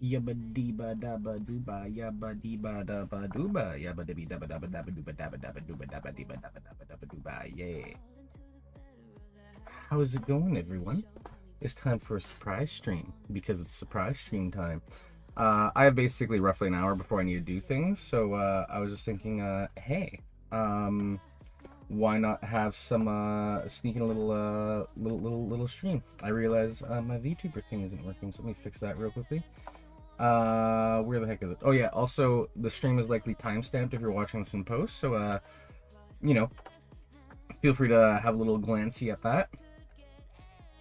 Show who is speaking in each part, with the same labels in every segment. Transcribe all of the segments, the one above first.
Speaker 1: Yabba deeba dabba dooba, yabba deeba dabba dooba, yabba dibby dabba dabba dabba dooba dabba dabba dooba dabba deeba dabba dabba dabba dooba, yeah. How is it going, everyone? It's time for a surprise stream because it's surprise stream time. I have basically roughly an hour before I need to do things, so I was just thinking, hey, why not have some sneaking a little stream? I realize my VTuber thing isn't working, so let me fix that real quickly. Where the heck is it? Oh yeah, also the stream is likely timestamped if you're watching this in post, so you know, feel free to have a little glancey at that.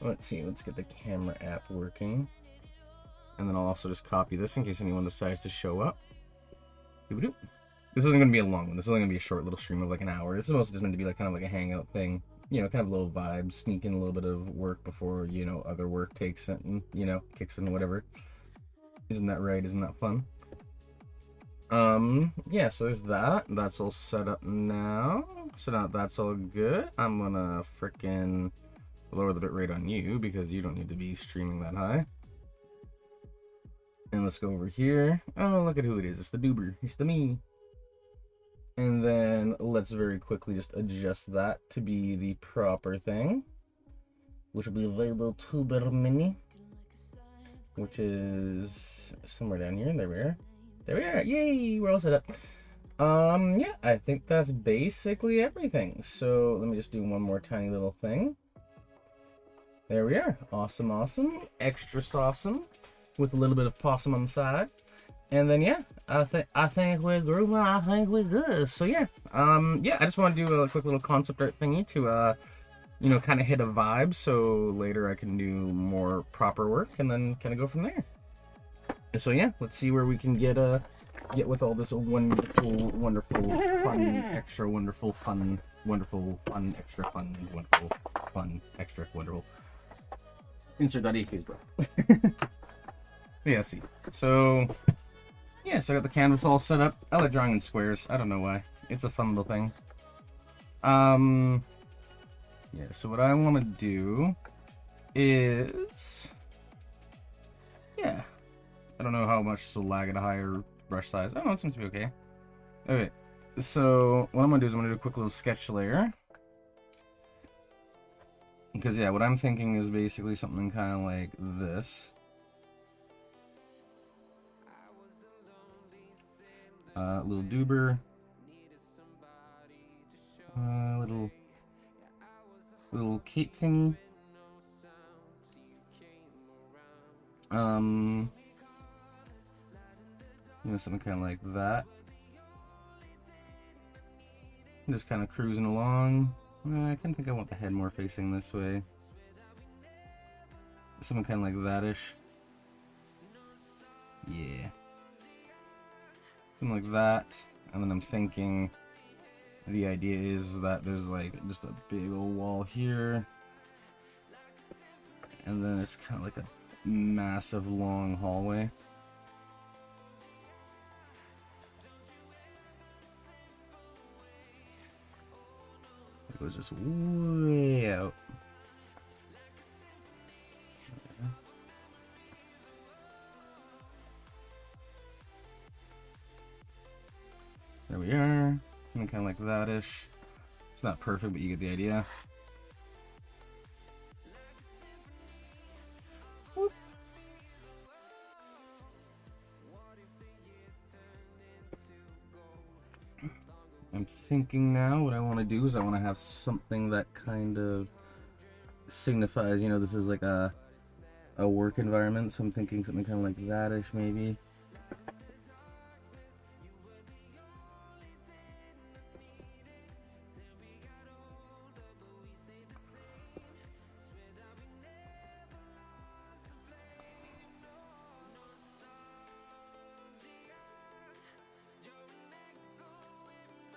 Speaker 1: Let's see, let's get the camera app working. And then I'll also just copy this in case anyone decides to show up. This isn't going to be a long one. This is only going to be a short little stream of like an hour. This is mostly just meant to be like kind of like a hangout thing. You know, kind of a little vibe, sneak in a little bit of work before, you know, other work takes it and, you know, kicks in whatever. Isn't that right? Isn't that fun? Yeah, so there's that. That's all set up now. So now that's all good. I'm gonna frickin' lower the bitrate on you because you don't need to be streaming that high. And let's go over here. Oh, look at who it is. It's the Duber. It's the me. And then let's very quickly just adjust that to be the proper thing, which will be available vtuber mini, which is somewhere down here. There we are. There we are. Yay! We're all set up. Yeah, I think that's basically everything. So let me just do one more tiny little thing. There we are. Awesome, awesome. Extra sauceum with a little bit of possum on the side. And then yeah, I think we're grooving. I think we're good. So yeah, yeah, I just want to do a quick little concept art thingy to you know, kind of hit a vibe, so later I can do more proper work and then kind of go from there. And so yeah, let's see where we can get with all this wonderful, fun, extra wonderful, fun, extra fun, wonderful, fun, extra wonderful. Insert.exe, bro. Yeah, see. So yeah, so I got the canvas all set up. I like drawing in squares. I don't know why. It's a fun little thing. Yeah, so what I want to do is, yeah, I don't know how much this will lag at a higher brush size. Oh, it seems to be okay. Okay, so what I'm going to do is I'm going to do a quick little sketch layer. Because, yeah, what I'm thinking is basically something kind of like this. Little Duber. Little cape thingy. You know, something kind of like that. Just kind of cruising along. I kind of think I want the head more facing this way. Something kind of like that-ish. Yeah. Something like that. And then I'm thinking the idea is that there's like just a big old wall here. And then it's kind of like a massive long hallway. It goes just way out. There we are. Something kind of like that-ish. It's not perfect, but you get the idea. Whoop. I'm thinking now what I want to do is I want to have something that kind of signifies, you know, this is like a work environment, so I'm thinking something kind of like that-ish maybe.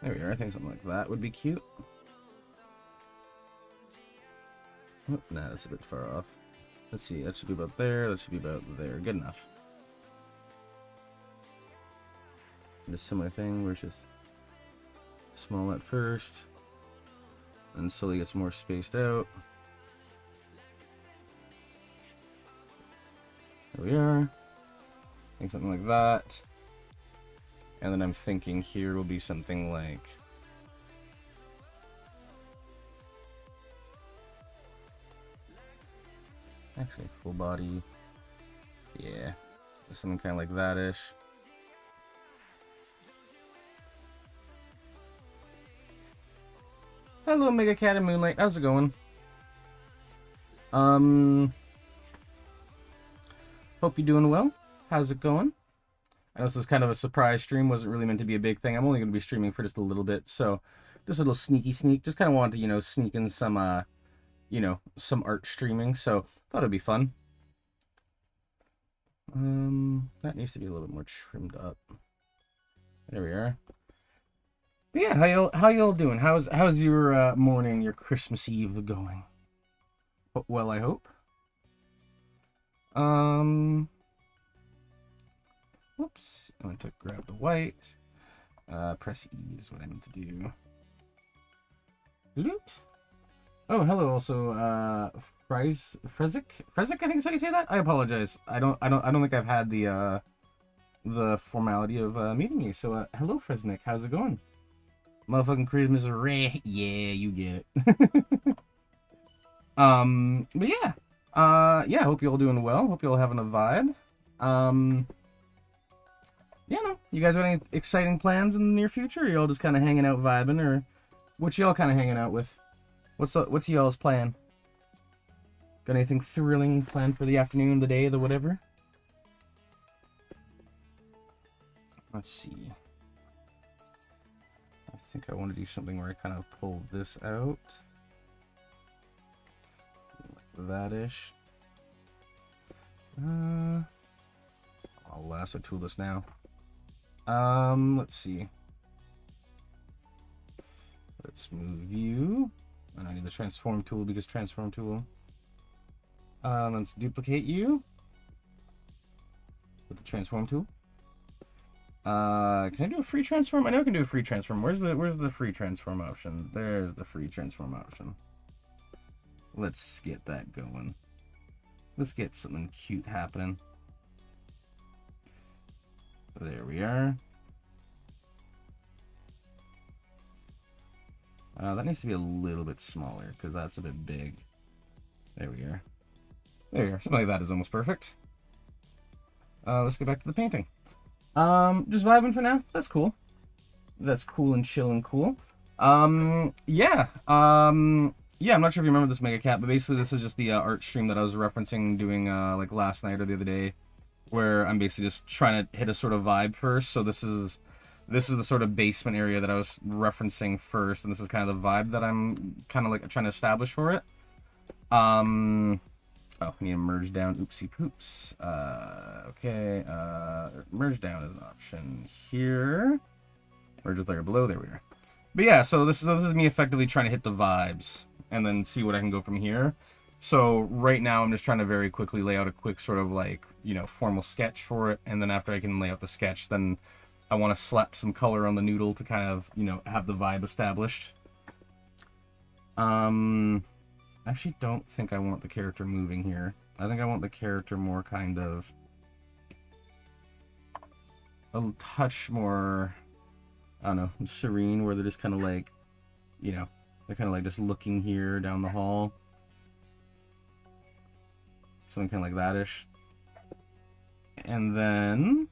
Speaker 1: There we are. I think something like that would be cute. Oh, nah, that's a bit far off. Let's see, that should be about there, that should be about there. Good enough. And a similar thing where it's just small at first, and slowly gets more spaced out. There we are. Make something like that. And then I'm thinking here will be something like... Actually, full body. Yeah. Something kind of like that-ish. Hello, Mega Cat and Moonlight. How's it going? Hope you're doing well. How's it going? I know this is kind of a surprise stream. Wasn't really meant to be a big thing. I'm only going to be streaming for just a little bit. So, just a little sneaky sneak. Just kind of wanted to, you know, sneak in some, you know, some art streaming. So, thought it'd be fun. That needs to be a little bit more trimmed up. There we are. But yeah, how y'all doing? How's your morning, your Christmas Eve going? Well, I hope. Whoops. I went to grab the white. Press E is what I need to do. Loot. Oh, hello. Also, Frezik, I think is how you say that. I apologize. I don't think I've had the formality of meeting you. So, hello, Fresnik. How's it going? Motherfucking Christmas is rare. Yeah, you get it. But yeah. Yeah, hope you're all doing well. Hope you're all having a vibe. Yeah, no. You guys got any exciting plans in the near future? Or y'all just kind of hanging out vibing, or what y'all kind of hanging out with? What's y'all's plan? Got anything thrilling planned for the afternoon, the day, the whatever? Let's see. I think I want to do something where I kind of pull this out. Like that-ish. I'll lasso tool this now. Let's see. Let's move you. And I need the transform tool because transform tool. Let's duplicate you with the transform tool. Can I do a free transform? I know I can do a free transform. Where's the free transform option? There's the free transform option. Let's get that going. Let's get something cute happening. There we are. That needs to be a little bit smaller because that's a bit big. There we are. There we are. Something like that is almost perfect. Let's get back to the painting. Just vibing for now. That's cool. That's cool and chill and cool. Yeah. Yeah, I'm not sure if you remember this Mega Cat, but basically this is just the art stream that I was referencing doing like last night or the other day, where I'm basically just trying to hit a sort of vibe first. So this is the sort of basement area that I was referencing first, and this is kind of the vibe that I'm kind of like trying to establish for it. Oh, I need to merge down. Oopsie poops. Okay. Merge down is an option here. Merge with layer below. There we are. But yeah, so this is me effectively trying to hit the vibes and then see what I can go from here. So right now I'm just trying to very quickly lay out a quick sort of like, you know, formal sketch for it. And then after I can lay out the sketch, then I want to slap some color on the noodle to kind of, you know, have the vibe established. Actually don't think I want the character moving here. I think I want the character more kind of a touch more, I don't know, serene, where they're just kind of like, you know, they're kind of like just looking here down the hall. Something kind of like that-ish. And then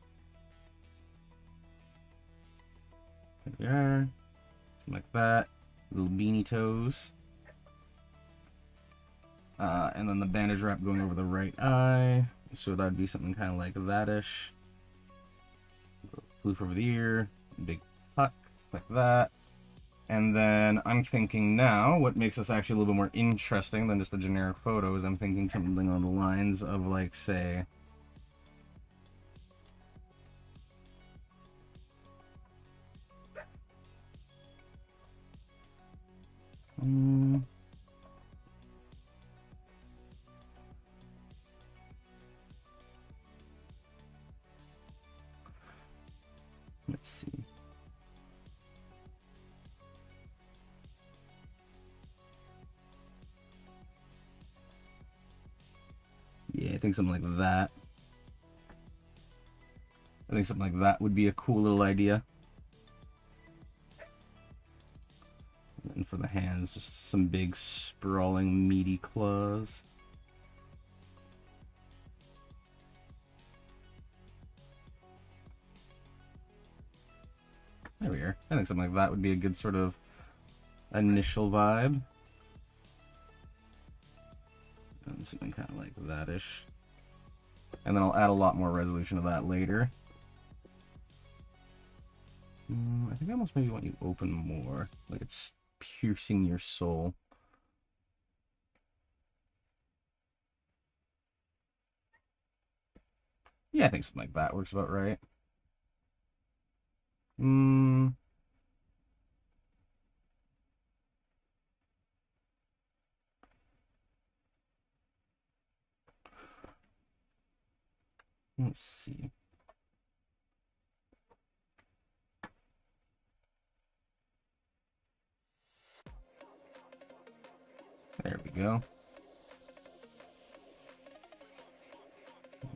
Speaker 1: there we are. Something like that. Little beanie toes. And then the bandage wrap going over the right eye. So that'd be something kind of like that-ish. Floof over the ear. Big tuck. Like that. And then I'm thinking now, what makes this actually a little bit more interesting than just a generic photo is I'm thinking something on the lines of, like, say, let's see. Yeah, I think something like that. I think something like that would be a cool little idea. And for the hands, just some big, sprawling, meaty claws. There we are. I think something like that would be a good sort of initial vibe. And something kind of like that-ish. And then I'll add a lot more resolution to that later. I think I almost maybe want you open more. Like it's piercing your soul. Yeah, I think something like that works about right. Let's see. There we go.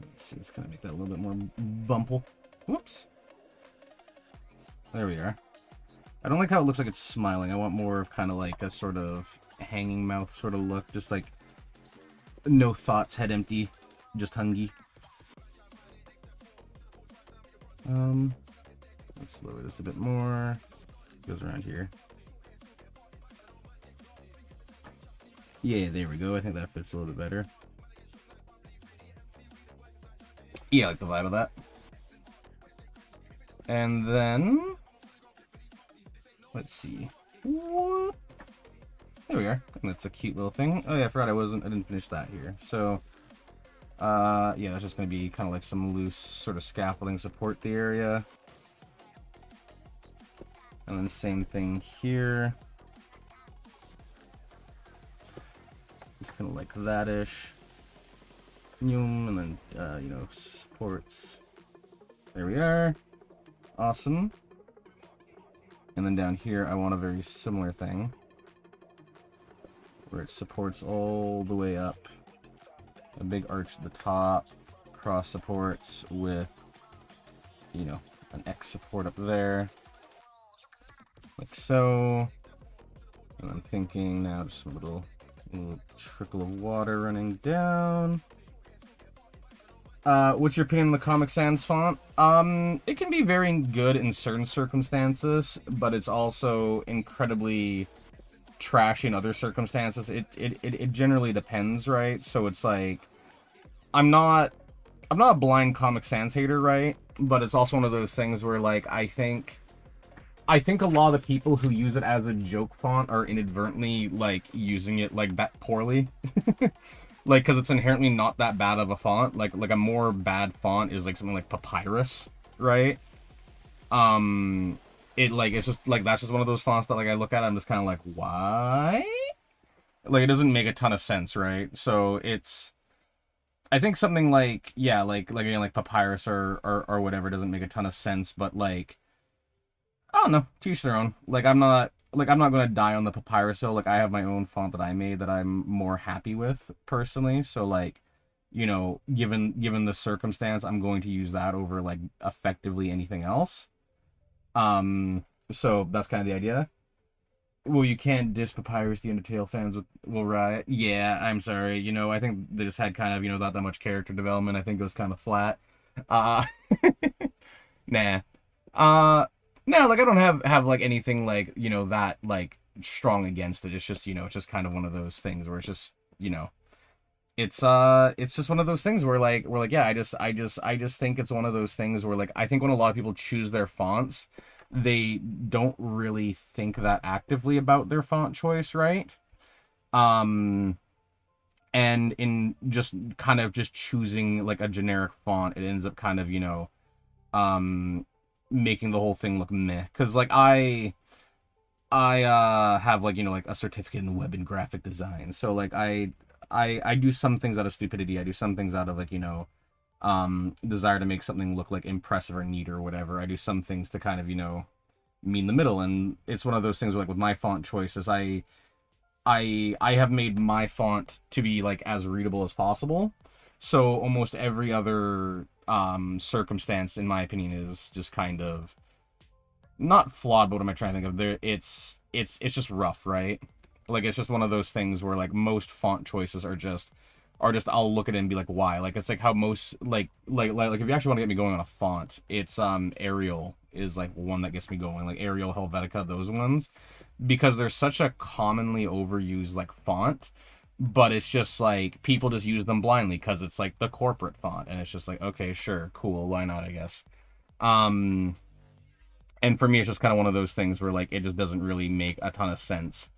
Speaker 1: Let's see, it's gonna make that a little bit more bumple. Whoops. There we are. I don't like how it looks like it's smiling. I want more of kind of like a sort of hanging mouth sort of look. Just like no thoughts, head empty, just hungry. Let's lower this a bit more. Goes around here. Yeah, there we go. I think that fits a little bit better. Yeah, I like the vibe of that. And then let's see. What? There we are. And that's a cute little thing. Oh yeah, I forgot I didn't finish that here. So yeah, that's just gonna be kind of like some loose sort of scaffolding support the area. And then same thing here. Just kind of like that-ish. And then, you know, supports. There we are. Awesome. And then down here, I want a very similar thing. Where it supports all the way up. A big arch at the top. Cross supports with, you know, an X support up there. Like so. And I'm thinking now just a little trickle of water running down. What's your opinion on the Comic Sans font? It can be very good in certain circumstances, but it's also incredibly trash in other circumstances. It generally depends, right? So it's like, I'm not a blind Comic Sans hater, right? But it's also one of those things where, like, I think a lot of the people who use it as a joke font are inadvertently, like, using it, like, that poorly. Like, because it's inherently not that bad of a font. Like a more bad font is, like, something like Papyrus, right? It's just, like, that's just one of those fonts that, like, I look at, I'm just kind of like, why? Like, it doesn't make a ton of sense, right? So, it's... I think something like, yeah, again, like Papyrus or whatever doesn't make a ton of sense, but, like... I don't know, to each their own. Like, I'm not gonna die on the Papyrus hill. Like, I have my own font that I made that I'm more happy with, personally. So, like, you know, given the circumstance, I'm going to use that over, like, effectively anything else. So, that's kind of the idea. Well, you can't diss Papyrus, the Undertale fans will riot. Yeah, I'm sorry. You know, I think they just had kind of, you know, not that much character development. I think it was kind of flat. Uh, nah. No, like, I don't have like anything like, you know, that like strong against it. It's just, you know, it's just kind of one of those things where it's just, you know, it's just one of those things where like yeah, I just think it's one of those things where, like, I think when a lot of people choose their fonts, they don't really think that actively about their font choice, right? And in just kind of just choosing like a generic font, it ends up kind of, you know, making the whole thing look meh. Because, like, I have, like, you know, like, a certificate in web and graphic design. So, like, I do some things out of stupidity. I do some things out of, like, you know, desire to make something look, like, impressive or neat or whatever. I do some things to kind of, you know, meet in the middle. And it's one of those things where, like, with my font choices, I have made my font to be, like, as readable as possible. So almost every other circumstance, in my opinion, is just kind of not flawed, but what am I trying to think of? There, it's just rough, right? Like, it's just one of those things where, like, most font choices are just I'll look at it and be like, why? Like, it's like how most like if you actually want to get me going on a font, it's Arial is like one that gets me going, like Arial, Helvetica, those ones, because they're such a commonly overused like font, but it's just like people just use them blindly because it's like the corporate font, and it's just like, okay, sure, cool, why not, I guess. And for me, it's just kind of one of those things where like it just doesn't really make a ton of sense.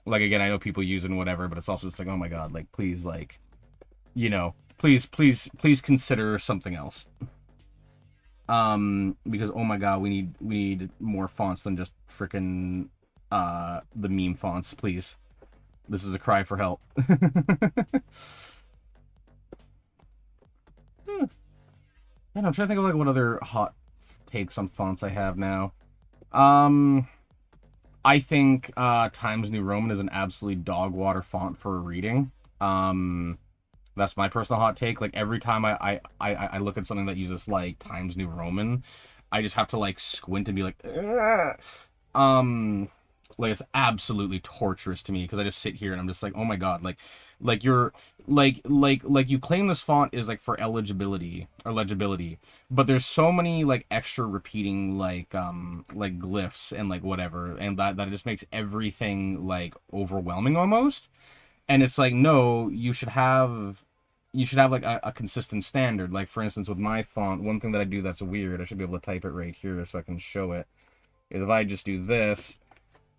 Speaker 1: Like, again, I know people use it and whatever, but it's also just like, oh my god, like, please, like, please consider something else. Because oh my god, we need more fonts than just frickin' the meme fonts, please. This is a cry for help. And I'm trying to think of like what other hot takes on fonts I have now. I think Times New Roman is an absolutely dog water font for reading. That's my personal hot take. Like, every time I look at something that uses like Times New Roman, I just have to like squint and be like, ugh. Like, it's absolutely torturous to me because I just sit here and I'm just like, oh my god, like you're like you claim this font is like for eligibility or legibility, but there's so many like extra repeating like glyphs and like whatever, and that it just makes everything like overwhelming almost. And it's like, no, you should have like a consistent standard. Like, for instance, with my font, one thing that I do that's weird, I should be able to type it right here so I can show it, is if I just do this,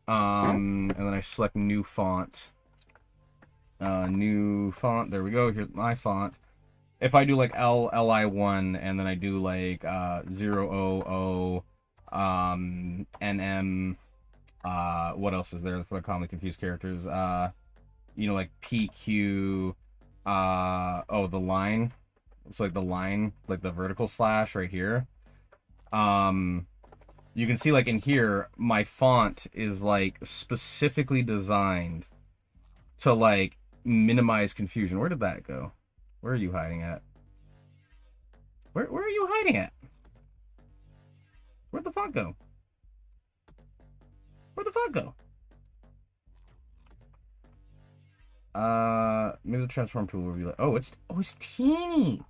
Speaker 1: and then I select new font, there we go, here's my font. If I do like LI1 and then I do like 000 NM, what else is there for the commonly confused characters? Like PQ, the line. So like the line, like the vertical slash right here. You can see like in here, my font is like specifically designed to like minimize confusion. Where did that go? Where are you hiding at? Where are you hiding at? Where'd the font go? Where'd the font go? Maybe the transform tool will be like, oh, it's teeny.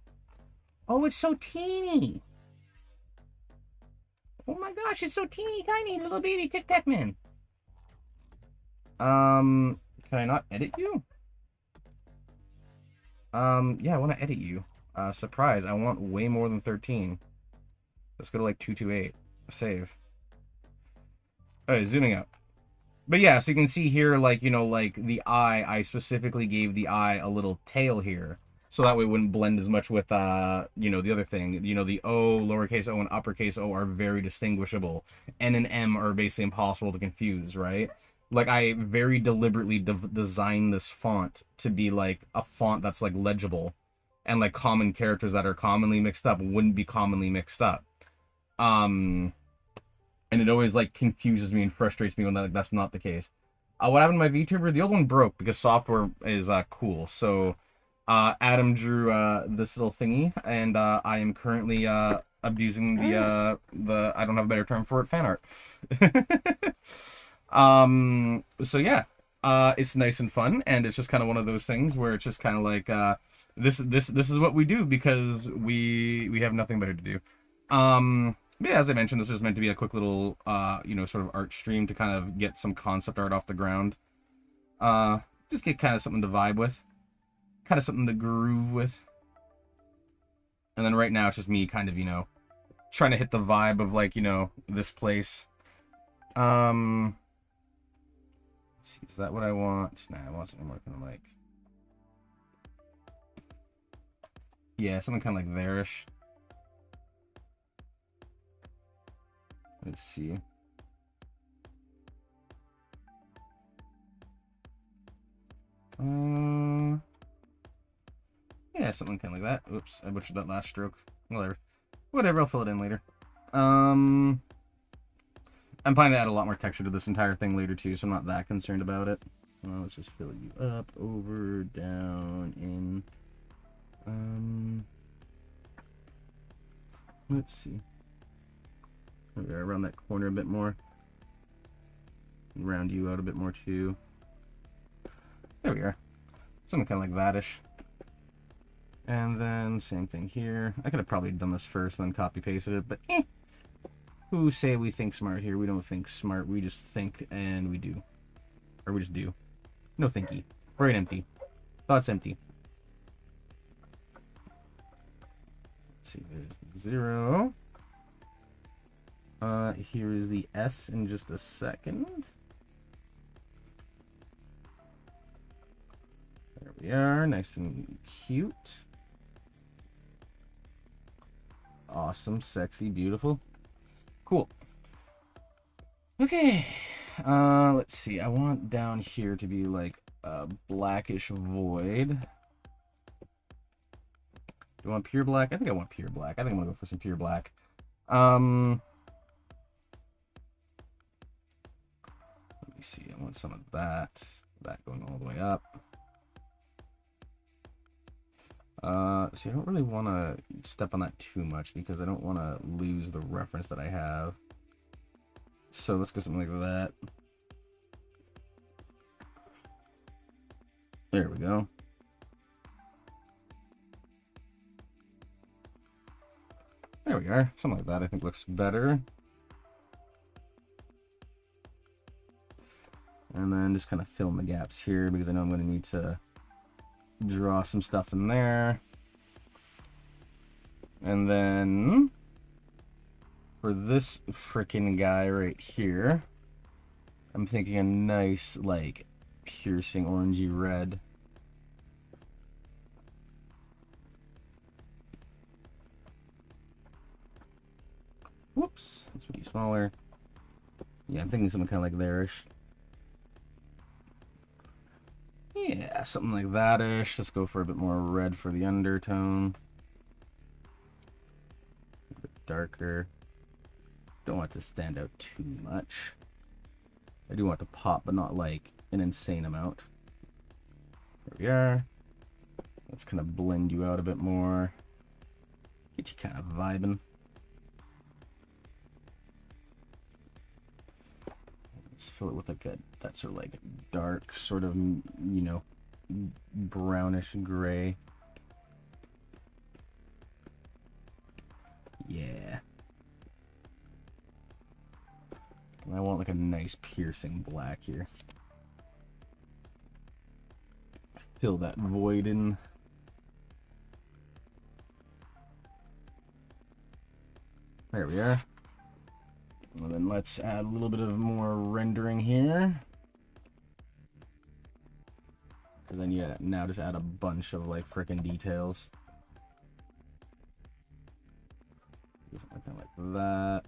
Speaker 1: Oh, it's so teeny. Oh my gosh, it's so teeny tiny, little baby Tic Tac Man. Can I not edit you? Yeah, I want to edit you. Surprise, I want way more than 13. Let's go to like 228. Save. Okay, zooming out. But yeah, so you can see here, like, like the eye, I specifically gave the eye a little tail here. So that way it wouldn't blend as much with, the other thing. The O, lowercase o, and uppercase O are very distinguishable. N and M are basically impossible to confuse, right? Like, I very deliberately designed this font to be, like, a font that's, like, legible. And, like, common characters that are commonly mixed up wouldn't be commonly mixed up. And it always, like, confuses me and frustrates me when that's not the case. What happened to my VTuber? The old one broke because software is, cool. So, Adam drew, this little thingy, and, I am currently, abusing the, I don't have a better term for it, fan art. So yeah, it's nice and fun, and it's just kind of one of those things where it's just kind of like, this is what we do because we have nothing better to do. But yeah, as I mentioned, this is meant to be a quick little, sort of art stream to kind of get some concept art off the ground. Just get kind of something to vibe with, kind of something to groove with. And then right now it's just me kind of, trying to hit the vibe of like, this place. Is that what I want? Nah, I want something more kind of like, yeah, something kind of like there-ish. Let's see. Yeah, something kind of like that. Oops, I butchered that last stroke. Whatever, I'll fill it in later. I'm planning to add a lot more texture to this entire thing later too, so I'm not that concerned about it. Let's just fill you up, over, down, in. Let's see. There we are, around that corner a bit more. Round you out a bit more too. There we are. Something kind of like that-ish. And then same thing here. I could have probably done this first and then copy-pasted it, but who say we think smart here? We don't think smart. We just think and we do. Or we just do. No thinky. Brain empty. Thoughts empty. Let's see, there's the 0. Here is the S in just a second. There we are, nice and cute. Awesome, sexy, beautiful. Cool. Okay. Let's see. I want down here to be like a blackish void. Do I want pure black? I think I want pure black. I think I'm gonna go for some pure black. Let me see. I want some of that. That going all the way up. See, I don't really want to step on that too much because I don't want to lose the reference that I have. So let's go something like that. There we go. There we are. Something like that I think looks better. And then just kind of fill in the gaps here because I know I'm going to need to draw some stuff in there. And then for this freaking guy right here, I'm thinking a nice, like, piercing orangey red. Whoops, this would be smaller. Yeah, I'm thinking something kind of like there-ish. Yeah, something like that-ish. Let's go for a bit more red for the undertone. A bit darker. Don't want it to stand out too much. I do want it to pop, but not like an insane amount. There we are. Let's kind of blend you out a bit more. Get you kind of vibing. Let's fill it with like that sort of like dark, sort of, you know, brownish gray. Yeah. And I want like a nice piercing black here. Fill that void in. There we are. And then let's add a little bit of more rendering here. Because then you now just add a bunch of like frickin' details. Something like that.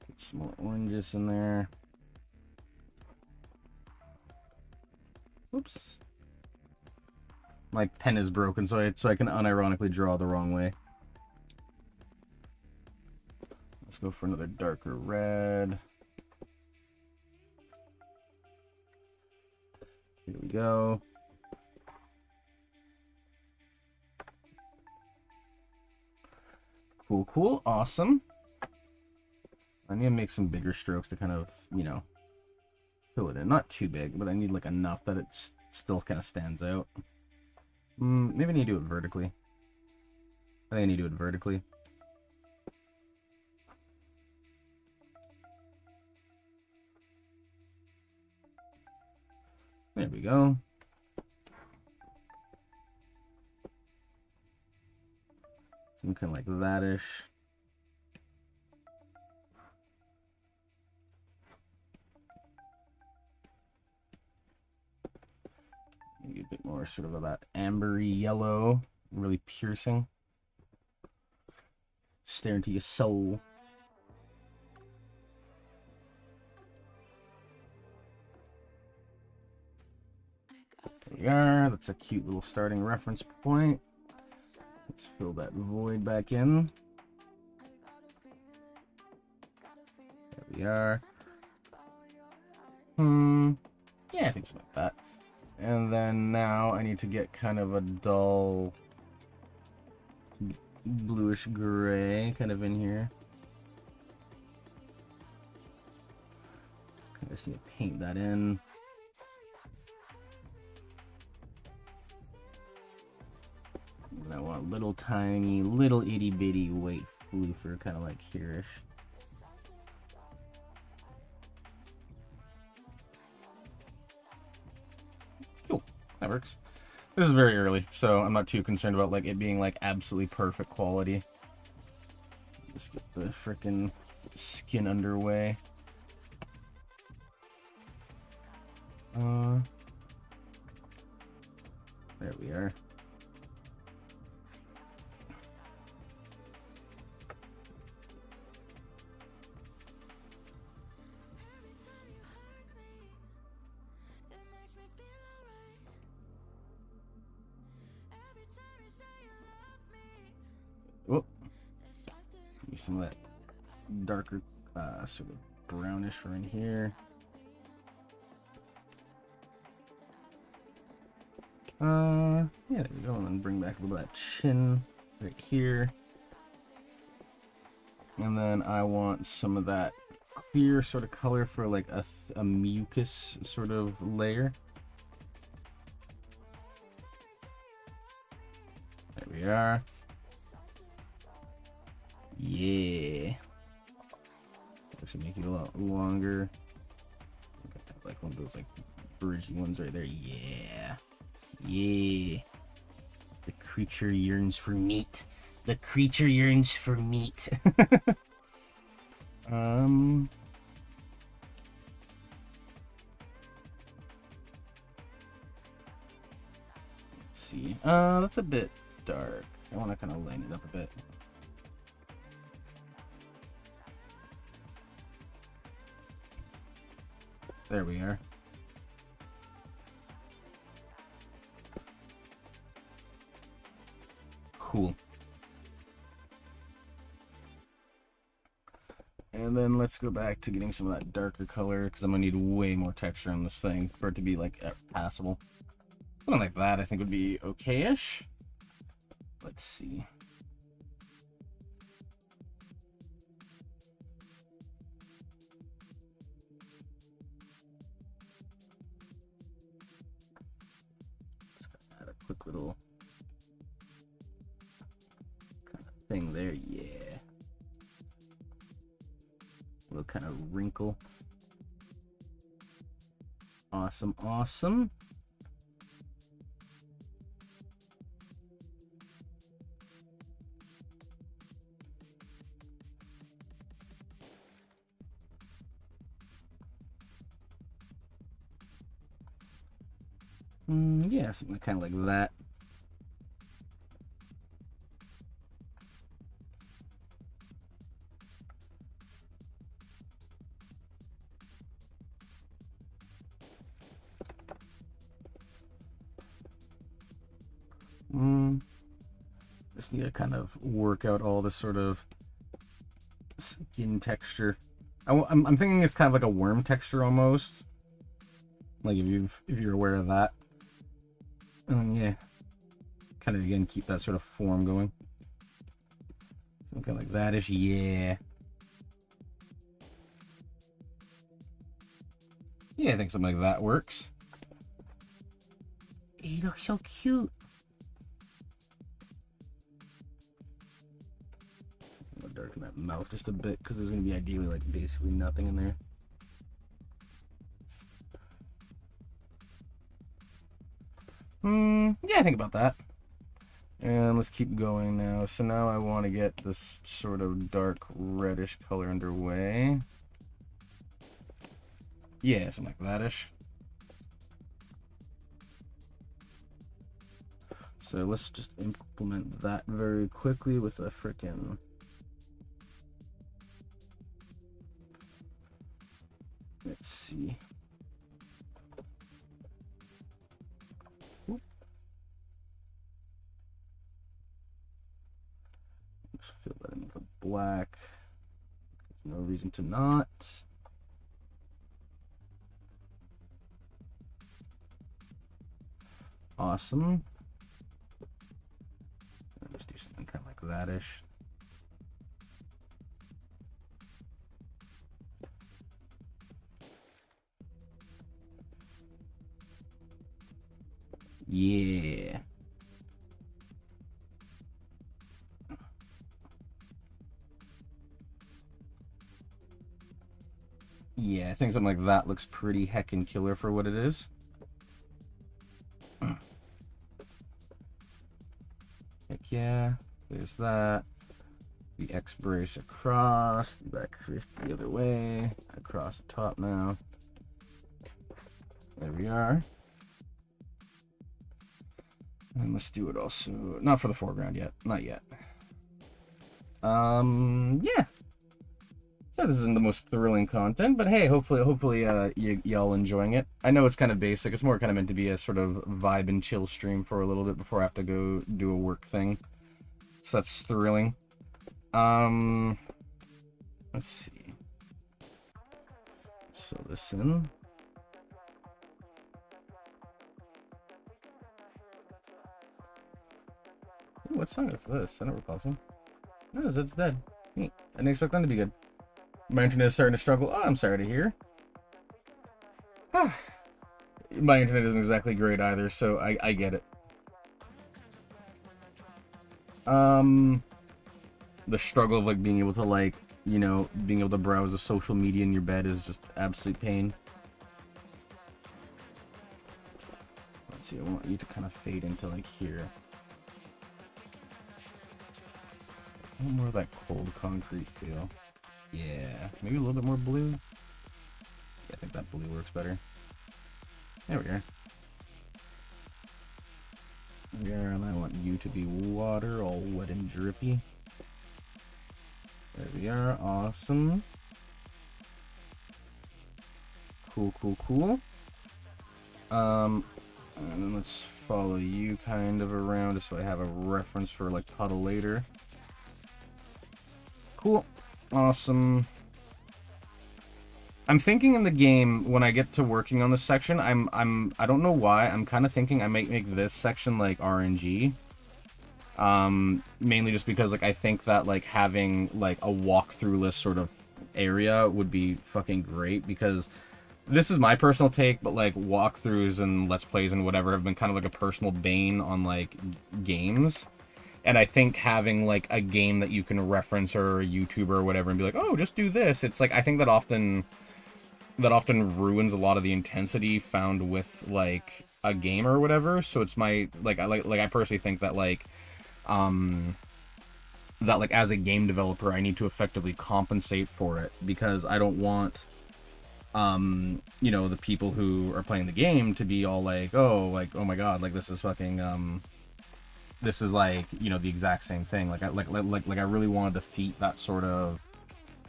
Speaker 1: Get some more oranges in there. Oops. My pen is broken, so I can unironically draw the wrong way. Let's go for another darker red. Here we go. Cool, cool, awesome. I need to make some bigger strokes to kind of, you know, fill it in. Not too big, but I need like enough that it still kind of stands out. Maybe I need to do it vertically. I think I need to do it vertically. There we go. Some kind of like that-ish. Maybe a bit more sort of that ambery yellow, really piercing. Stare into your soul. There we are. That's a cute little starting reference point. Let's fill that void back in. There we are. Yeah, I think something like that. And then now I need to get kind of a dull bluish gray kind of in here. I just need to paint that in. And I want little tiny, little itty bitty white floofer kind of like here-ish. Cool, that works. This is very early, so I'm not too concerned about like it being like absolutely perfect quality. Let's get the frickin' skin underway. There we are. Whoop. Use some of that darker, sort of brownish right here. Yeah, there we go, and then bring back a little of that chin right here. And then I want some of that clear sort of color for like a mucus sort of layer. There we are. Yeah. Actually make it a lot longer. Like one of those like bridgy ones right there. Yeah. Yeah. The creature yearns for meat. The creature yearns for meat. Let's see. That's a bit dark. I want to kind of lighten it up a bit. There we are. Cool. And then let's go back to getting some of that darker color, because I'm going to need way more texture on this thing for it to be, like, passable. Something like that I think would be okay-ish. Let's see. Let's add a quick little kind of thing there, yeah. Little kind of wrinkle. Awesome, awesome. Yeah, something kind of like that. Just need to kind of work out all this sort of skin texture. I'm thinking it's kind of like a worm texture almost. Like if you're aware of that. And yeah, kind of again keep that sort of form going. Something like that-ish, yeah. Yeah, I think something like that works. He looks so cute. I'm gonna darken that mouth just a bit because there's gonna be ideally like basically nothing in there. Yeah, I think about that. And let's keep going now. So now I want to get this sort of dark reddish color underway. Yeah, something like that-ish. So let's just implement that very quickly with a frickin'... Let's see. Just fill that in with a black. No reason to not. Awesome. Just do something kind of like that-ish. Yeah. Yeah, I think something like that looks pretty heckin' killer for what it is. Heck yeah. There's that. The X brace across, the back brace the other way, across the top now. There we are. And let's do it also, not for the foreground yet, not yet. Yeah. So this isn't the most thrilling content, but hey, hopefully y'all enjoying it. I know it's kind of basic. It's more kind of meant to be a sort of vibe and chill stream for a little bit before I have to go do a work thing. So that's thrilling. Let's see. So this in. Ooh, what song is this? I never paused one. No, Zed's dead. Neat. I didn't expect them to be good. My internet is starting to struggle. Oh, I'm sorry to hear. My internet isn't exactly great either, so I get it. The struggle of like being able to like, you know, being able to browse the social media in your bed is just absolute pain. Let's see, I want you to kind of fade into like here. I want more of that cold concrete feel. Yeah, maybe a little bit more blue. Yeah, I think that blue works better. There we are. There we are, and I want you to be water, all wet and drippy. There we are, awesome. Cool, cool, cool. And then let's follow you kind of around just so I have a reference for like puddle later. Cool. Awesome. I'm thinking in the game when I get to working on this section, I don't know why, I'm kind of thinking I might make this section like RNG. Mainly just because like I think that like having like a walkthrough list sort of area would be fucking great, because this is my personal take, but like walkthroughs and let's plays and whatever have been kind of like a personal bane on like games. And I think having like a game that you can reference or a YouTuber or whatever and be like, oh, just do this. It's like, I think that often ruins a lot of the intensity found with like a game or whatever. So it's my, like, I personally think that like, that like as a game developer, I need to effectively compensate for it, because I don't want, you know, the people who are playing the game to be all like, oh my god, like this is fucking, this is like, you know, the exact same thing. Like I really want to defeat that sort of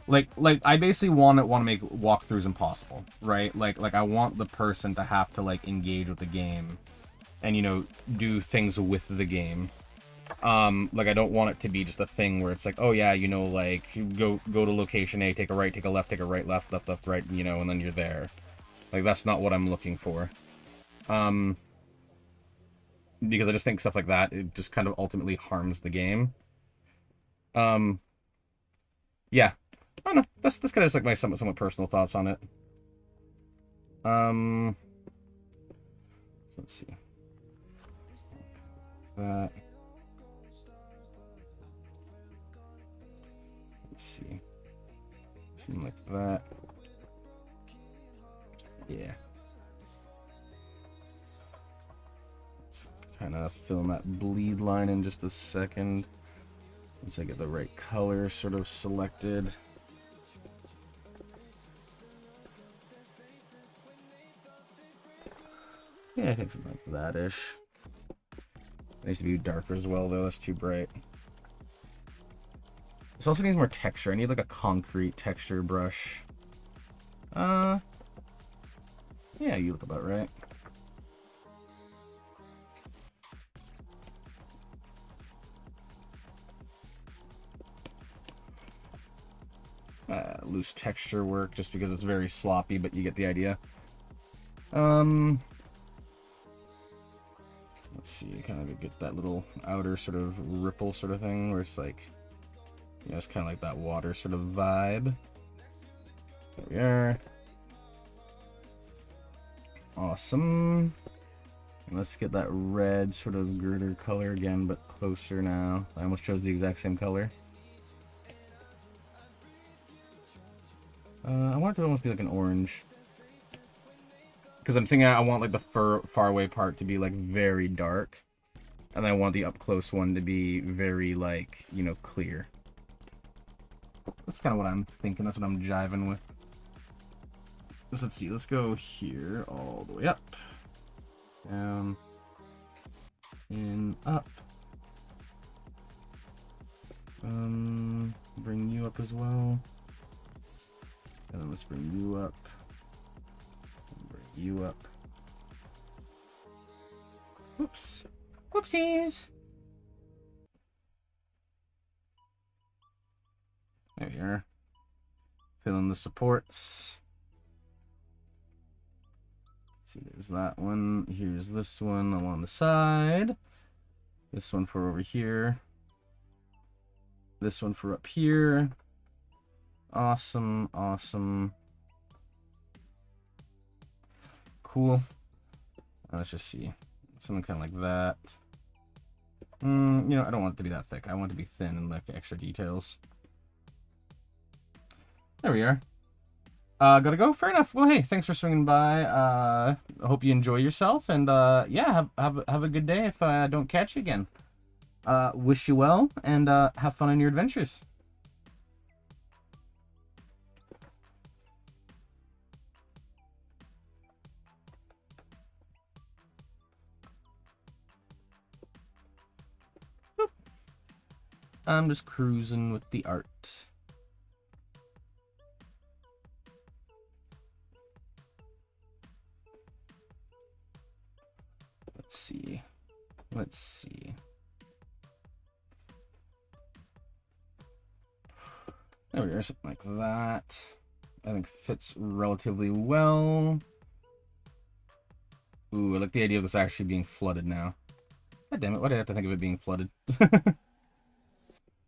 Speaker 1: like I basically want to make walkthroughs impossible, right? Like I want the person to have to like engage with the game and, you know, do things with the game. Like I don't want it to be just a thing where it's like, oh yeah, you know, like go to location A, take a right, take a left, take a right, left, right, you know, and then you're there. Like that's not what I'm looking for. Because I just think stuff like that, it just kind of ultimately harms the game. Yeah. I don't know. That's kind of just like my somewhat personal thoughts on it. Let's see. That. Let's see. Something like that. Yeah. Kind of fill in that bleed line in just a second once I get the right color sort of selected. Yeah, I think something like that-ish. It needs to be darker as well, though. That's too bright. This also needs more texture. I need like a concrete texture brush. Yeah, you look about right. Loose texture work just because it's very sloppy, but you get the idea. Let's see, kind of get that little outer sort of ripple sort of thing where it's like, you know, it's kind of like that water sort of vibe. There we are. Awesome. And let's get that red sort of girder color again, but closer now. I almost chose the exact same color. I want it to almost be like an orange. Because I'm thinking I want like the far away part to be like very dark. And I want the up close one to be very like, you know, clear. That's kind of what I'm thinking. That's what I'm jiving with. Let's see. Let's go here all the way up. Down. And up. Bring you up as well. And then let's bring you up. Bring you up. Whoops. Whoopsies. There we are. Fill in the supports. Let's see, there's that one. Here's this one along the side. This one for over here. This one for up here. Awesome, awesome. Cool. Let's just see. Something kind of like that. You know, I don't want it to be that thick. I want it to be thin and like extra details. There we are. Gotta go? Fair enough. Well, hey, thanks for swinging by. I hope you enjoy yourself. And yeah, have a good day if I don't catch you again. Wish you well, and have fun on your adventures. Boop. I'm just cruising with the art. Let's see. Let's see. There we go, something like that. I think fits relatively well. Ooh, I like the idea of this actually being flooded now. God damn it, why did I have to think of it being flooded?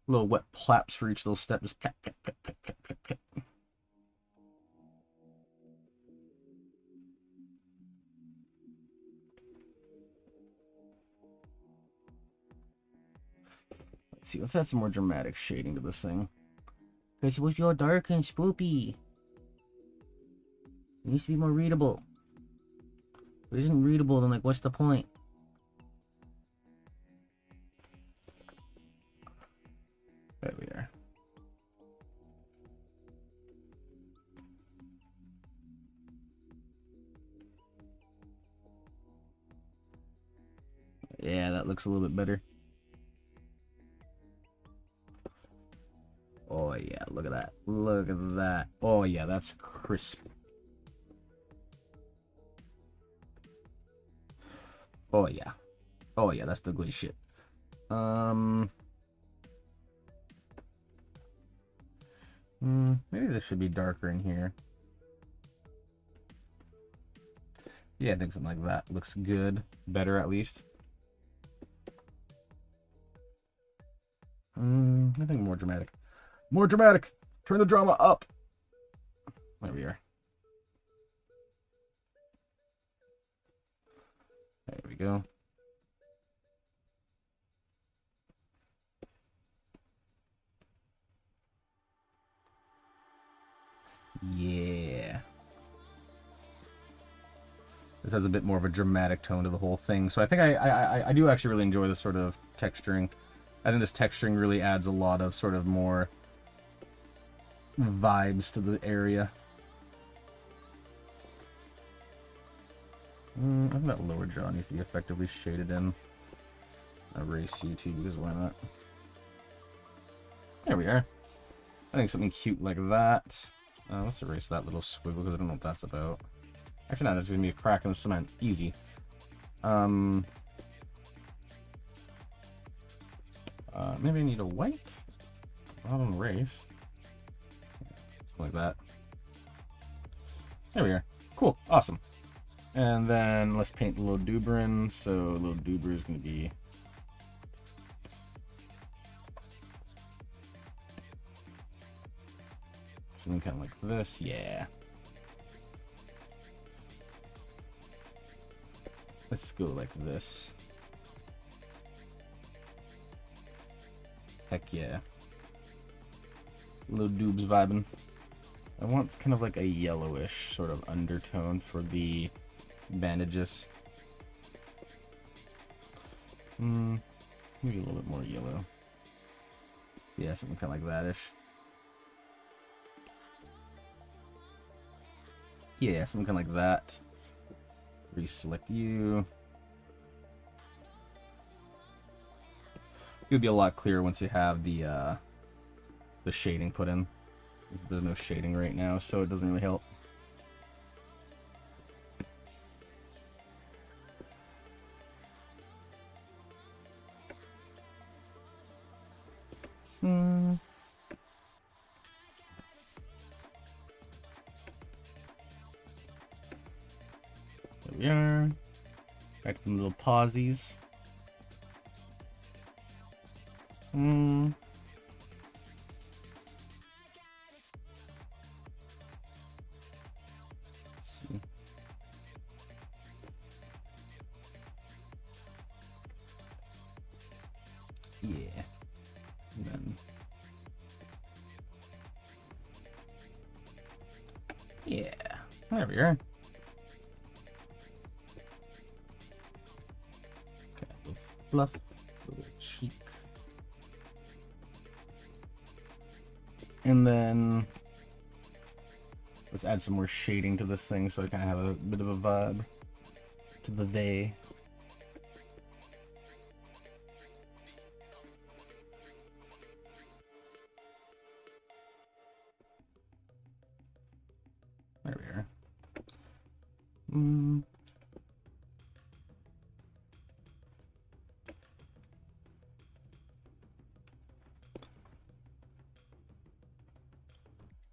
Speaker 1: Little wet plaps for each little step, just plap, plap, plap, plap, plap, plap, plap. Let's see, let's add some more dramatic shading to this thing. It's supposed to be all dark and spoopy. It needs to be more readable. If it isn't readable, then like, what's the point? There we are. Yeah, that looks a little bit better. Oh yeah, look at that. Look at that. Oh yeah, that's crisp. Oh yeah. Oh yeah, that's the good shit. Maybe this should be darker in here. Yeah, I think something like that looks good. Better at least. I think more dramatic. More dramatic! Turn the drama up! There we are. There we go. Yeah. This has a bit more of a dramatic tone to the whole thing. So I think I do actually really enjoy this sort of texturing. I think this texturing really adds a lot of sort of more vibes to the area. I think that lower jaw needs to be effectively shaded in. Erase you too, because why not? There we are. I think something cute like that. Let's erase that little squiggle because I don't know what that's about. Actually, no, that's gonna be a crack in the cement. Easy. Maybe I need a white. I'll erase. Something like that. There we are. Cool. Awesome. And then let's paint the little duber in. So little duber is going to be something kind of like this. Yeah. Let's go like this. Heck yeah. Little dubes vibing. I want kind of like a yellowish sort of undertone for the bandages. Maybe a little bit more yellow. Yeah, something kind of like that-ish. Yeah, something kind of like that. Reselect you. It'll be a lot clearer once you have the shading put in. There's no shading right now, so it doesn't really help. There we are. Back to the little pausies. Let's see. Yeah. And then. Yeah. There we are. Okay, a little fluff, a little cheek. And then let's add some more shading to this thing so I kind of have a bit of a vibe to the they. There we are.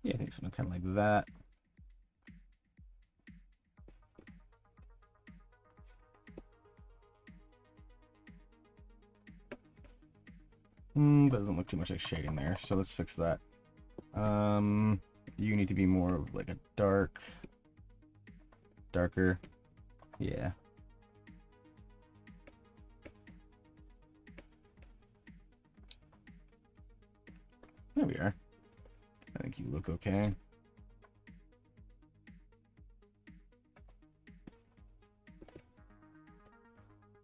Speaker 1: Yeah, I think something kind of like that. Doesn't look too much like shading there, so let's fix that. You need to be more of like a darker. Yeah. There we are. I think you look okay.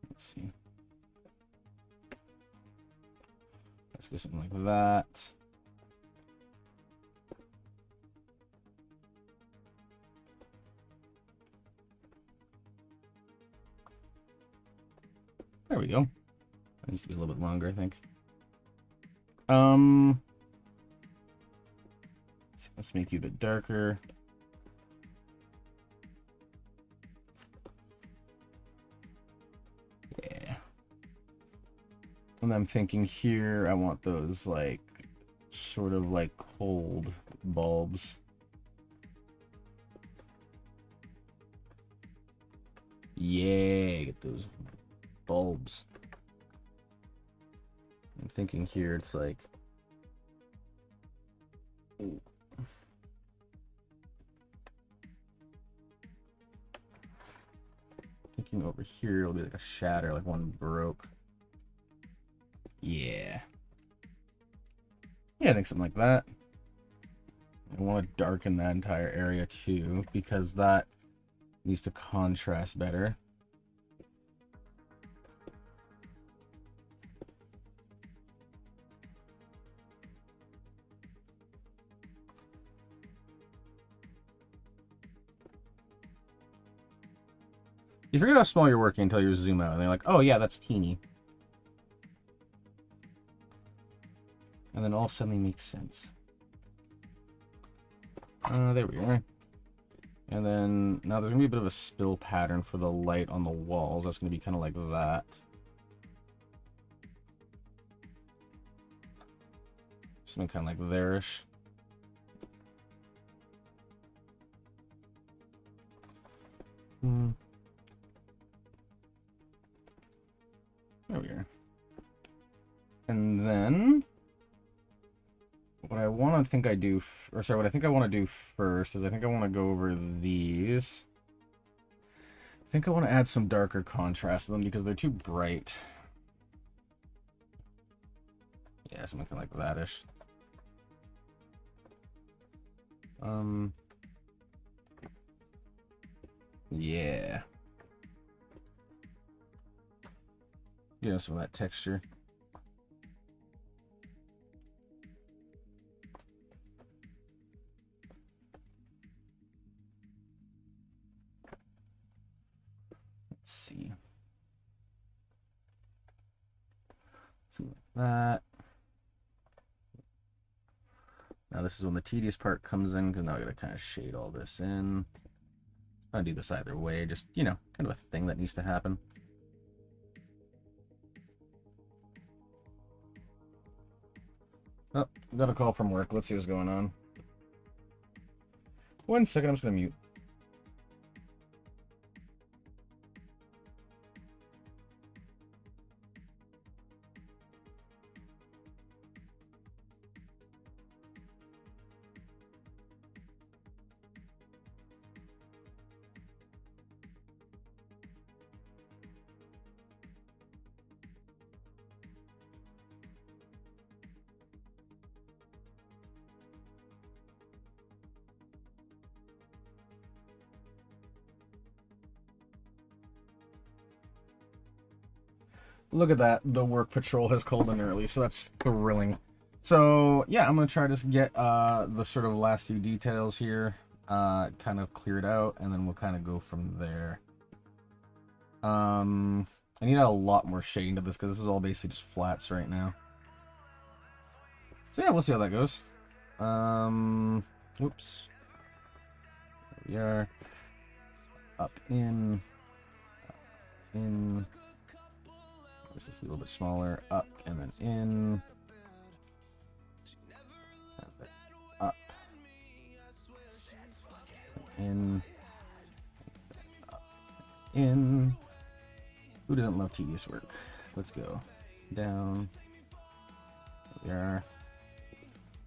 Speaker 1: Let's see. Let's do something like that. There we go. That needs to be a little bit longer, I think. Let's make you a bit darker. Yeah. And I'm thinking here, I want those like sort of like cold bulbs. Yeah, get those bulbs. I'm thinking here it's like, ooh. Thinking over here it'll be like a shatter, like one broke. Yeah. Yeah, I think something like that. I want to darken that entire area too, because that needs to contrast better. You forget how small you're working until you zoom out, and they're like, oh yeah, that's teeny. And then all suddenly makes sense. There we are. And then now there's gonna be a bit of a spill pattern for the light on the walls. That's gonna be kind of like that. Something kind of like there-ish. what I want to think I do, or sorry, what I think I want to do first is I think I want to go over these. I think I want to add some darker contrast to them because they're too bright. Yeah, something kind of like that-ish. Yeah. Yeah, some of that texture. Let's see. Something like that. Now this is when the tedious part comes in, because now I gotta kind of shade all this in. I do this either way, just, you know, kind of a thing that needs to happen. Oh, got a call from work. Let's see what's going on. 1 second, I'm just gonna mute. Look at that. The work patrol has called in early, so that's thrilling. So, yeah, I'm going to try to get the sort of last few details here kind of cleared out, and then we'll kind of go from there. I need a lot more shading to this, because this is all basically just flats right now. So, yeah, we'll see how that goes. Whoops. There we are. Up, in. This is a little bit smaller. Up, and then in. Up. In. Up. In. Who doesn't love tedious work? Let's go. Down. There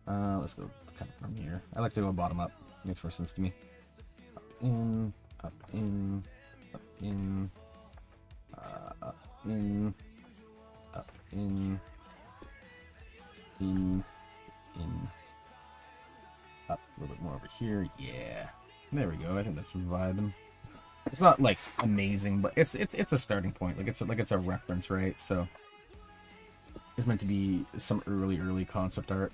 Speaker 1: we are. Let's go kind of from here. I like to go bottom up. Makes more sense to me. Up, in. Up, in. Up, in. Up, in. Up, in. In. Up a little bit more over here. Yeah. There we go. I think that's vibing. It's not like amazing, but it's a starting point. Like it's a reference, right? So it's meant to be some early concept art.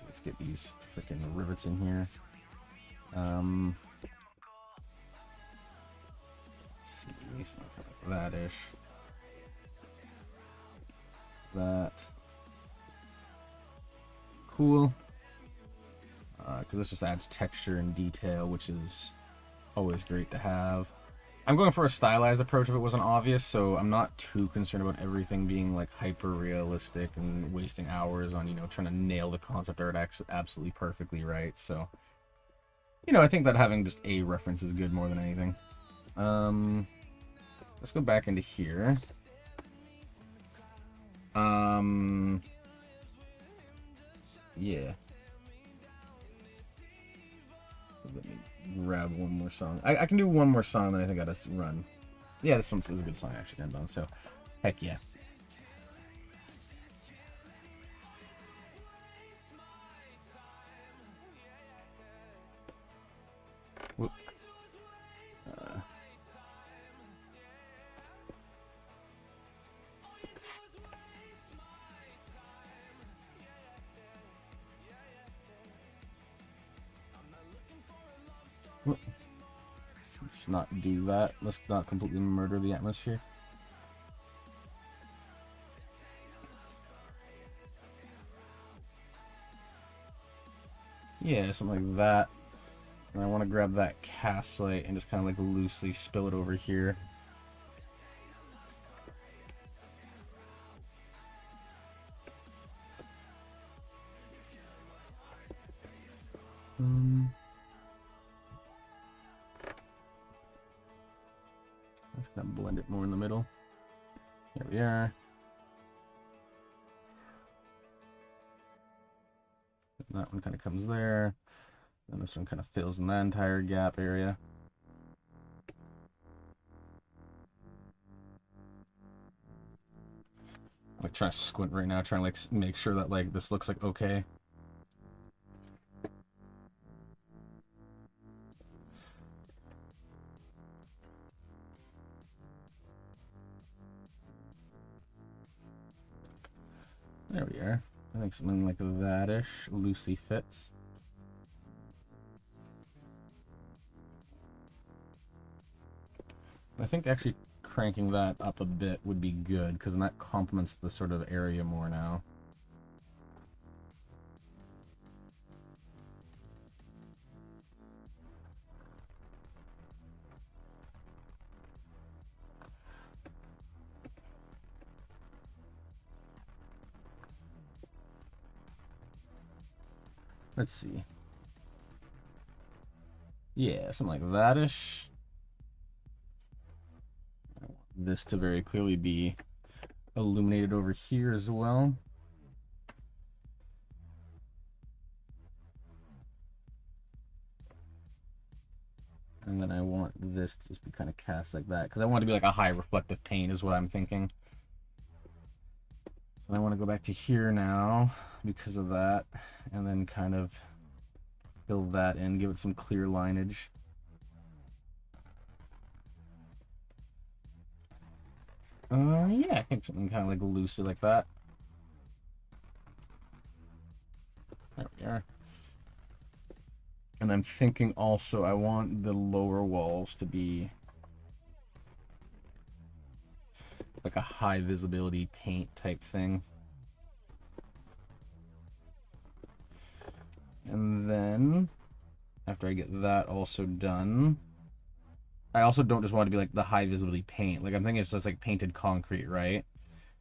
Speaker 1: Let's get these freaking rivets in here. Let's see, something like that-ish. That. Cool. Because this just adds texture and detail, which is always great to have. I'm going for a stylized approach if it wasn't obvious, so I'm not too concerned about everything being like hyper realistic and wasting hours on, you know, trying to nail the concept art absolutely perfectly right. So, you know, I think that having just a reference is good more than anything. Let's go back into here. Yeah. Let me grab one more song. I can do one more song, then I think I gotta run. Yeah, this one's a good song actually to end on, so heck yeah. Whoop. Let's not do that. Let's not completely murder the atmosphere. Yeah, something like that. And I want to grab that cast light and just kind of like loosely spill it over here. Just gonna blend it more in the middle. There we are. That one kind of comes there. And this one kind of fills in that entire gap area. I'm like trying to squint right now, trying to like make sure that like this looks like okay. There we are. I think something like that-ish loosely fits. I think actually cranking that up a bit would be good, because then that complements the sort of area more now. Let's see. Yeah, something like that-ish. I want this to very clearly be illuminated over here as well. And then I want this to just be kind of cast like that, because I want it to be like a high reflective paint is what I'm thinking. And I want to go back to here now because of that, and then kind of fill that in, give it some clear lineage. Yeah, I think something kind of like loosey like that. There we are. And I'm thinking also I want the lower walls to be like a high visibility paint type thing. And then after I get that also done, I also don't just want it to be like the high visibility paint. Like I'm thinking it's just like painted concrete, right?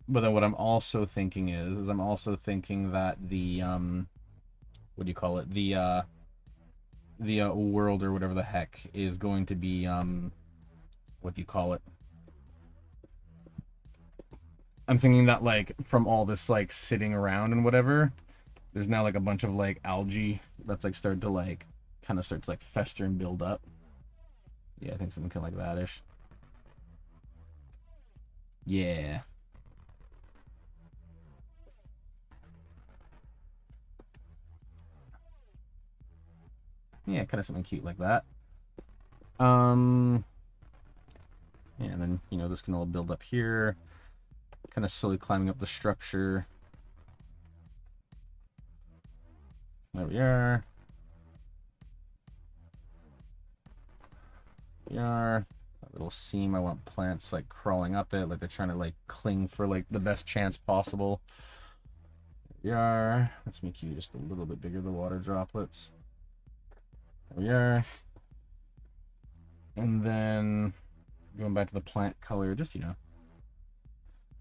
Speaker 1: But then what I'm also thinking is I'm also thinking that the what do you call it? The world or whatever the heck is going to be what do you call it? I'm thinking that like from all this like sitting around and whatever, there's now like a bunch of like algae that's like started to like kind of start to like fester and build up. Yeah, I think something kind of like that-ish. Yeah. Yeah, kind of something cute like that. Yeah, and then, you know, this can all build up here. Kind of slowly climbing up the structure. There we are. There we are. That little seam, I want plants like crawling up it, like they're trying to like cling for like the best chance possible. There we are. Let's make you just a little bit bigger, the water droplets. There we are. And then going back to the plant color, just, you know,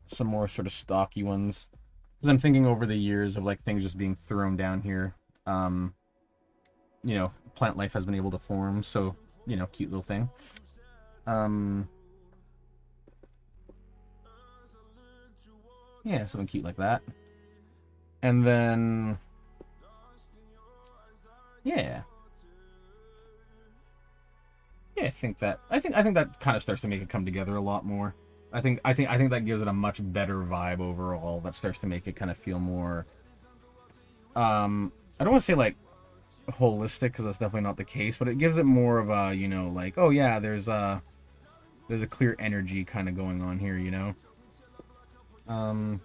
Speaker 1: some more sort of stocky ones. Because I'm thinking over the years of like things just being thrown down here. You know, plant life has been able to form, so, you know, cute little thing. Yeah, something cute like that. And then, yeah. Yeah, I think that kind of starts to make it come together a lot more. I think that gives it a much better vibe overall. That starts to make it kind of feel more I don't want to say like holistic, because that's definitely not the case, but it gives it more of a, you know, like, oh yeah, there's a clear energy kind of going on here, you know. So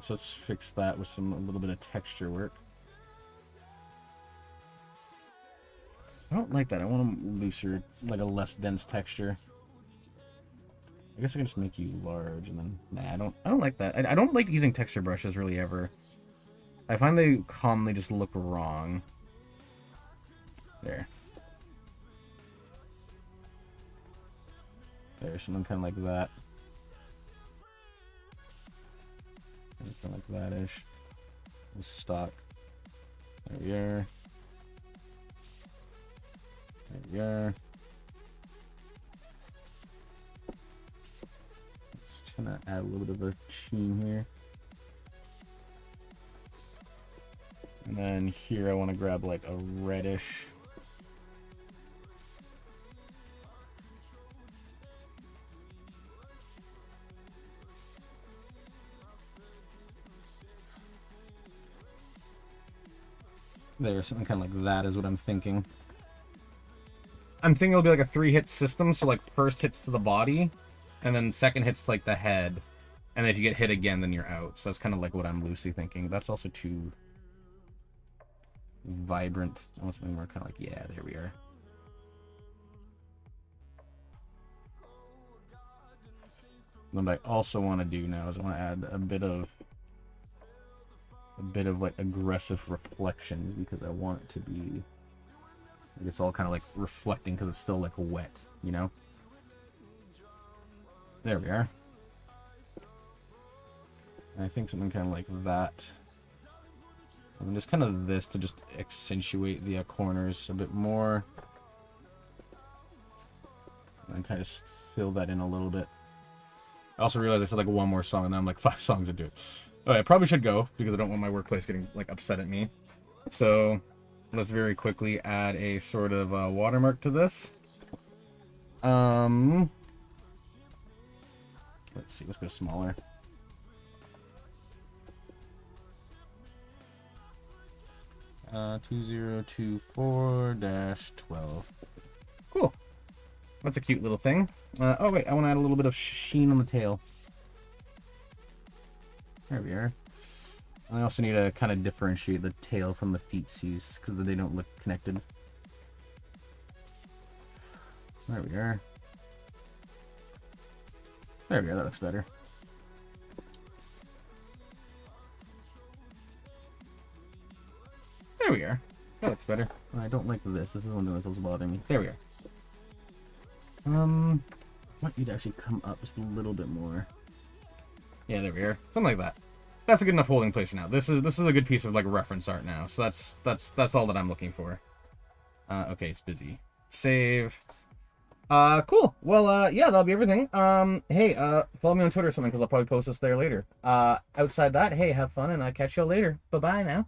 Speaker 1: let's fix that with a little bit of texture work. I don't like that. I want them looser, like a less dense texture. I guess I can just make you large, and then nah, I don't like that. I don't like using texture brushes really ever. I find they commonly just look wrong. There. There's something kind of like that. Something like that-ish. Stock. There we are. There we are. Let's kind of add a little bit of a sheen here. And then here I want to grab like a reddish. There, something kind of like that is what I'm thinking. I'm thinking it'll be like a 3-hit system, so like first hits to the body, and then second hits to like the head, and then if you get hit again, then you're out. So that's kind of like what I'm loosely thinking. That's also too vibrant. I want something more kind of like, yeah, there we are. What I also want to do now is I want to add a bit of like aggressive reflections, because I want it to be, it's all kind of like reflecting because it's still like wet, you know? There we are. And I think something kind of like that. And just kind of this to just accentuate the corners a bit more. And kind of just fill that in a little bit. I also realized I said like one more song and then I'm like 5 songs into it. Okay, I probably should go because I don't want my workplace getting like upset at me. So let's very quickly add a sort of watermark to this. Let's see, let's go smaller. Uh, 2024-12. Cool. That's a cute little thing. Oh wait, I want to add a little bit of sheen on the tail. There we are. I also need to kind of differentiate the tail from the feetsies because they don't look connected. There we are. There we are, that looks better. There we are. That looks better. I don't like this. This is one that's also bothering me. There we are. I want you to actually come up just a little bit more. Yeah, there we are. Something like that. That's a good enough holding place for now. This is a good piece of like reference art now. So that's all that I'm looking for. Okay, it's busy. Save. Cool. Well, yeah, that'll be everything. Hey, follow me on Twitter or something because I'll probably post this there later. Outside that, hey, have fun and I'll catch you all later. Bye-bye now.